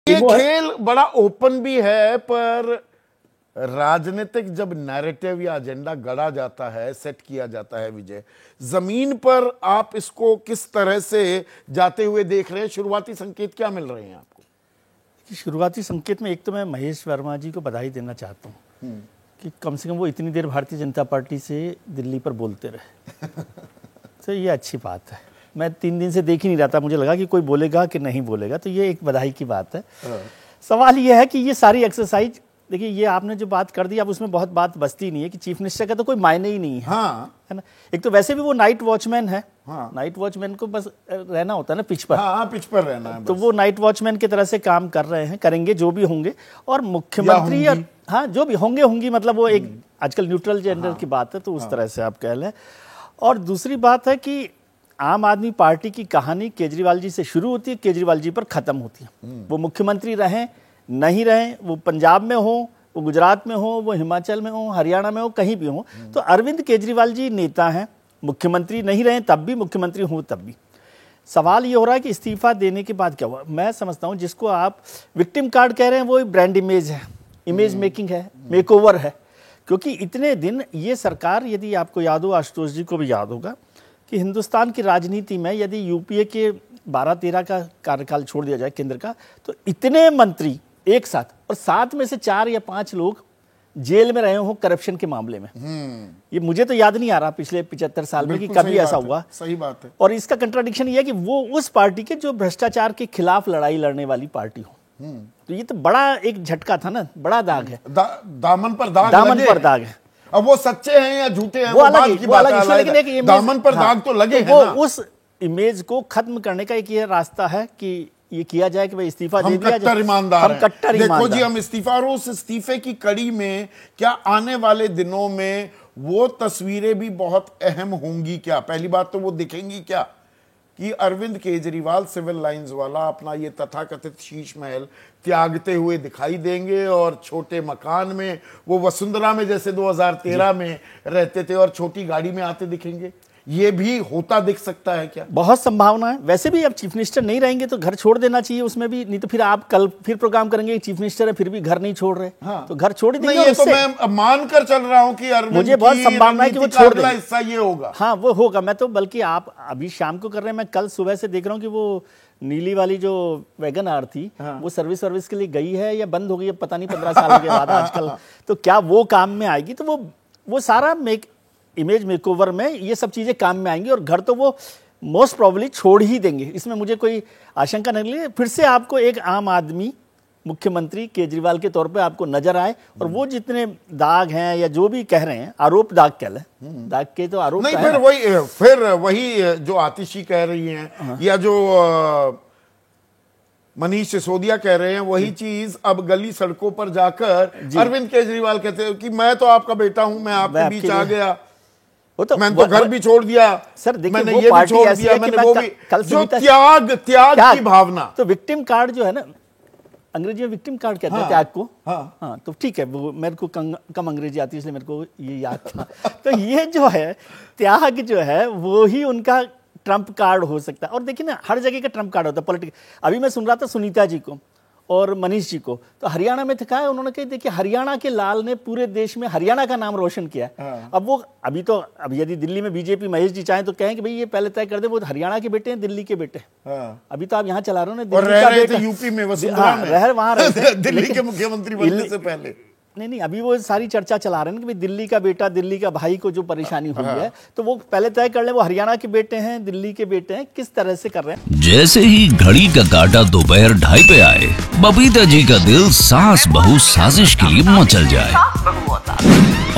ये खेल बड़ा ओपन भी है, पर राजनीतिक जब नैरेटिव या एजेंडा गढ़ा जाता है, सेट किया जाता है, विजय, जमीन पर आप इसको किस तरह से जाते हुए देख रहे हैं? शुरुआती संकेत क्या मिल रहे हैं आपको? शुरुआती संकेत में एक तो मैं महेश वर्मा जी को बधाई देना चाहता हूँ कि कम से कम वो इतनी देर भारतीय जनता पार्टी से दिल्ली पर बोलते रहे। तो ये अच्छी बात है। मैं 3 दिन से देख ही नहीं रहा था, मुझे लगा कि कोई बोलेगा कि नहीं बोलेगा, तो ये एक बधाई की बात है। सवाल ये है कि ये सारी एक्सरसाइज, देखिए ये आपने जो बात कर दी, अब उसमें बहुत बात बचती नहीं है कि चीफ मिनिस्टर का तो कोई मायने ही नहीं है। हाँ। है ना। एक तो वैसे भी वो नाइट वॉचमैन है। हाँ। नाइट वॉचमैन को बस रहना होता है ना पिच पर। हाँ, पिच पर रहना है बस। तो वो नाइट वॉचमैन की तरह से काम कर रहे हैं, करेंगे जो भी होंगे। और मुख्यमंत्री और हाँ जो भी होंगी, मतलब वो एक आजकल न्यूट्रल जेंडर की बात है, तो उस तरह से आप कह लें। और दूसरी बात है कि आम आदमी पार्टी की कहानी केजरीवाल जी से शुरू होती है, केजरीवाल जी पर खत्म होती है। वो मुख्यमंत्री रहें नहीं रहें, वो पंजाब में हो, वो गुजरात में हो, वो हिमाचल में हो, हरियाणा में हो, कहीं भी हो, तो अरविंद केजरीवाल जी नेता हैं। मुख्यमंत्री नहीं रहे तब भी, मुख्यमंत्री हो तब भी। सवाल ये हो रहा है कि इस्तीफा देने के बाद क्या हुआ। मैं समझता हूँ जिसको आप विक्टिम कार्ड कह रहे हैं वो ब्रांड इमेज है, इमेज मेकिंग है, मेकओवर है। क्योंकि इतने दिन ये सरकार, यदि आपको याद हो, आशुतोष जी को भी याद होगा कि हिंदुस्तान की राजनीति में यदि यूपीए के 12-13 का कार्यकाल छोड़ दिया जाए केंद्र का, तो इतने मंत्री एक साथ, और 7 में से 4 या 5 लोग जेल में रहे हो करप्शन के मामले में। ये मुझे तो याद नहीं आ रहा पिछले 75 साल में कि कभी ऐसा हुआ। सही बात है। और इसका कंट्राडिक्शन ये है कि वो उस पार्टी के जो भ्रष्टाचार के खिलाफ लड़ाई लड़ने वाली पार्टी हो। तो ये तो बड़ा एक झटका था ना, बड़ा दाग है। दामन पर दाग है। अब वो सच्चे हैं या झूठे हैं वो बात की बात है, लेकिन दामन पर दाग तो लगे हैं ना। उस इमेज को खत्म करने का एक ये रास्ता है कि ये किया जाए कि भाई इस्तीफा दे दिया जाए। कट्टर ईमानदार हैं। देखो जी, हम इस्तीफा, और उस इस्तीफे की कड़ी में क्या आने वाले दिनों में वो तस्वीरें भी बहुत अहम होंगी क्या? पहली बात तो वो दिखेंगी क्या कि अरविंद केजरीवाल सिविल लाइंस वाला अपना ये तथाकथित शीश महल त्यागते हुए दिखाई देंगे और छोटे मकान में, वो वसुंधरा में जैसे 2013 में रहते थे, और छोटी गाड़ी में आते दिखेंगे? ये भी होता दिख सकता है क्या? बहुत संभावना है। वैसे भी अब चीफ मिनिस्टर नहीं रहेंगे तो घर छोड़ देना चाहिए उसमें भी, नहीं तो फिर आप कल फिर प्रोग्राम करेंगे चीफ मिनिस्टर है फिर भी घर नहीं छोड़ रहे। हाँ। तो घर छोड़ देंगे। ये तो मैं मानकर चल रहा हूं कि मुझे बहुत संभावना है कि वो छोड़ देंगे। हिस्सा ये होगा। हाँ वो होगा। मैं तो बल्कि आप अभी शाम को कर रहे हैं, मैं कल सुबह से देख रहा हूँ कि वो नीली वाली जो वैगन आर थी, वो सर्विस के लिए गई है या बंद हो गई है, पता नहीं 15 साल के बाद आजकल। तो क्या वो काम में आएगी? तो वो सारा इमेज मेकओवर में ये सब चीजें काम में आएंगी, और घर तो वो मोस्ट प्रोबेबली छोड़ ही देंगे, इसमें मुझे कोई आशंका नहीं लगी। फिर से आपको एक आम आदमी मुख्यमंत्री केजरीवाल के तौर पे आपको नजर आए, और वो जितने दाग हैं या जो भी कह रहे हैं, आरोप दाग कह लें, दाग के तो आरोप नहीं, फिर वही जो आतिशी कह रही हैं या जो मनीष सिसोदिया कह रहे हैं, वही चीज अब गली सड़कों पर जाकर अरविंद केजरीवाल कहते हैं कि मैं तो आपका बेटा हूं, मैं आपके बीच आ गया, मैंने तो घर भी छोड़ दिया सर, मैंने ये भी छोड़ दिया, मैंने वो भी, जो त्याग की भावना। तो विक्टिम कार्ड जो है ना, अंग्रेजी में विक्टिम कार्ड कहते हैं त्याग को। हाँ, तो ठीक है, वो मेरे को कम अंग्रेजी आती है इसलिए मेरे को ये याद था। तो ये जो है त्याग जो है वो ही उनका ट्रम्प कार्ड हो सकता है। और देखिए ना, हर जगह का ट्रम्प कार्ड होता है पॉलिटिक्स। अभी मैं सुन रहा था सुनीता जी को और मनीष जी को, तो हरियाणा में था, उन्होंने कहा देखिए हरियाणा के लाल ने पूरे देश में हरियाणा का नाम रोशन किया। अब वो अब यदि दिल्ली में बीजेपी महेश जी चाहें तो कहें कि भाई ये पहले तय कर दे, वो हरियाणा के बेटे हैं, दिल्ली के बेटे। अभी तो आप यहाँ चला रहे हो ना, दिल्ली का बेटा, यूपी में वसुंधरा में वहां रहते दिल्ली के मुख्यमंत्री बनने से पहले। नहीं, अभी वो सारी चर्चा चला रहे हैं कि भाई दिल्ली का बेटा, दिल्ली का भाई को जो परेशानी हुई है, तो वो पहले तय कर ले वो हरियाणा के बेटे हैं, दिल्ली के बेटे हैं, किस तरह से कर रहे हैं। जैसे ही घड़ी का काटा दोपहर 2:30 पे आए, बबीता जी का दिल सास बहू साजिश के लिए मचल जाए।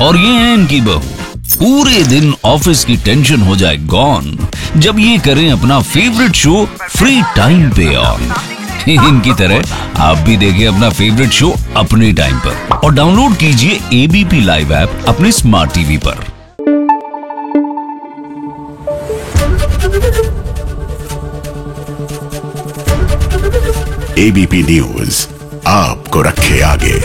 और ये है इनकी बहू, पूरे दिन ऑफिस की टेंशन हो जाए गॉन जब ये करें अपना फेवरेट शो फ्री टाइम पे ऑन। इनकी तरह आप भी देखिए अपना फेवरेट शो अपने टाइम पर, और डाउनलोड कीजिए एबीपी लाइव ऐप अपने स्मार्ट टीवी पर। एबीपी न्यूज आपको रखे आगे।